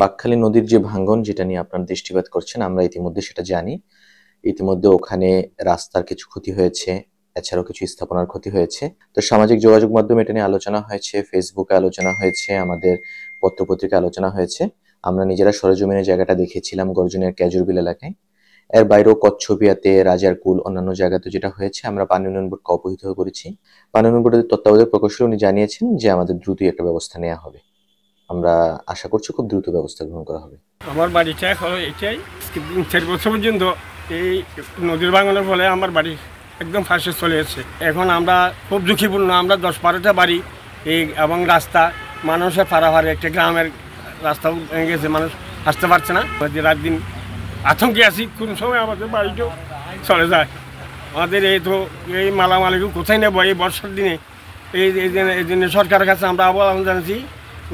বাকখালী নদীর যে ভাঙ্গন যেটা নিয়ে আপনারা দৃষ্টিপাত করছেন, আমরা ইতিমধ্যে সেটা জানি। ইতিমধ্যে ওখানে রাস্তার কিছু ক্ষতি হয়েছে, এছাড়াও কিছু স্থাপনার ক্ষতি হয়েছে। তো সামাজিক যোগাযোগ মাধ্যমে এটা নিয়ে আলোচনা হয়েছে, ফেসবুকে আলোচনা হয়েছে, আমাদের পত্রপত্রিকায় আলোচনা হয়েছে। আমরা নিজেরা সরেজমিনে জায়গাটা দেখেছিলাম গর্জনের ক্যাজুরবিল এলাকায়। এর বাইরেও কচ্ছপিয়াতে, রাজারকুল, অন্যান্য জায়গাতে যেটা হয়েছে আমরা পানি উন্নয়ন বোর্ডকে অবহিত করেছি। পানি উন্নয়ন বোর্ডের তত্ত্বাবধায়ক প্রকৌশলী উনি জানিয়েছেন যে আমাদের দ্রুতই একটা ব্যবস্থা নেওয়া হবে। আমরা আশা করছি খুব দ্রুত ব্যবস্থা গ্রহণ করা হবে। আমার বাড়িটা হলো এটাই, 4 বছর পর্যন্ত এই নদীর ভাঙনের ফলে আমার বাড়ি একদম ফাঁসে চলে এসেছে। এখন আমরা খুব ঝুঁকিপূর্ণ। আমরা 10-12টা বাড়ি এবং রাস্তা, মানুষের পারাপারে একটা গ্রামের রাস্তাও ভেঙে গেছে, মানুষ আসতে পারছে না। রাত দিন আতঙ্কে আছি, কোন সময় আমাদের বাড়িটাও চলে যায়। আমাদের এই মালামালিকে কোথায় নেব এই বর্ষার দিনে? এই জন্য সরকারের কাছে আমরা আবেদন জানাচ্ছি,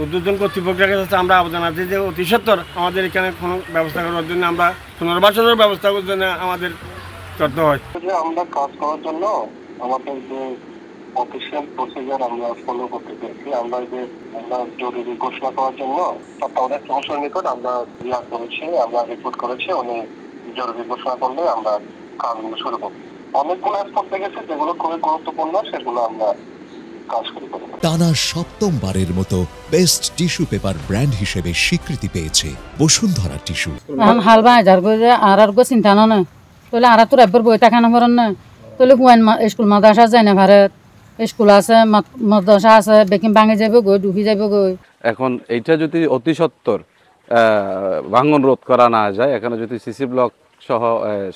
উদ্বোধন কর্তৃপক্ষের কাছে আমরা আবেদন আছে যে অতি সত্বর আমাদের এখানে কোনো ব্যবস্থা করার জন্য, আমরা পুনর্বাসনের ব্যবস্থা করার জন্য আমাদের করতে হয়। আমরা কাজ করার জন্য আমাদের যে অফিসিয়াল প্রসিজার আমরা ফলো করতে পেরেছি। আমরা জরুরি ঘোষণা করার জন্য তত্ত্বাবধায়ক প্রকৌশলীর নিকট আমরা করেছি, আমরা রিপোর্ট করেছি। উনি জরুরি ঘোষণা করলে আমরা কাজগুলো শুরু করব। অনেকগুলো স্পট দেখেছি যেগুলো খুবই গুরুত্বপূর্ণ, সেগুলো আমরা কাজ শুরু করব। টানা 7মবারের মতো বেস্ট টিস্যু পেপার ব্র্যান্ড হিসেবে স্বীকৃতি পেয়েছে বসুন্ধরা টিস্যু। হালবা হাজার করে আর চিন্তা না তাহলে আর তোর একবার বই টাকা না করেন না তাহলে কুয়ান স্কুল মাদ্রাসা যায় না, ভারত স্কুল আছে, মাদ্রাসা আছে, বেকিং ভাঙে যাবে গই, ডুবি যাবে গই। এখন এইটা যদি অতি সত্বর ভাঙন রোধ করা না যায়, এখানে যদি সিসি ব্লক সহ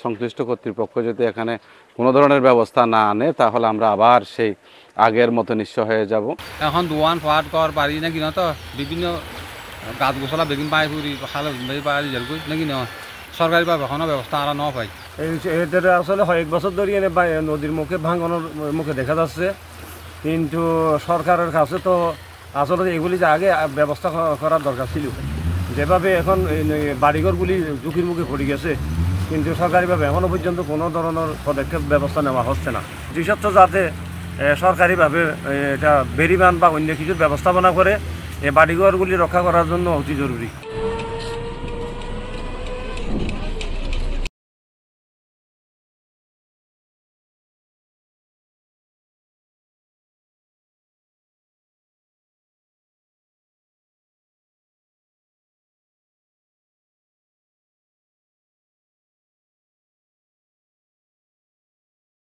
সংশ্লিষ্ট কর্তৃপক্ষ যদি এখানে কোনো ধরনের ব্যবস্থা না আনে, তাহলে আমরা আবার সেই আগের মতো নিঃস্ব হয়ে যাব। এখন দোয়ান ফাট কর পারি না কিনা, তো বিভিন্ন গাছ গোছলা বেগিন পাই ফুরি খালে পারি নাকি না সরকারিভাবে এখনো ব্যবস্থা আর ন পাই। এটা আসলে কয়েক বছর ধরে নদীর মুখে ভাঙনের মুখে দেখা যাচ্ছে, কিন্তু সরকারের কাছে তো আসলে এগুলি যে আগে ব্যবস্থা করার দরকার ছিল। যেভাবে এখন বাড়িঘরগুলি ঝুঁকির মুখে পড়ে গেছে, কিন্তু সরকারিভাবে এখনও পর্যন্ত কোনো ধরনের পদক্ষেপ ব্যবস্থা নেওয়া হচ্ছে না। বিশেষত যাতে সরকারিভাবে এটা বেরিবান বা অন্য কিছুর ব্যবস্থাপনা করে এই বাড়িঘরগুলি রক্ষা করার জন্য অতি জরুরি।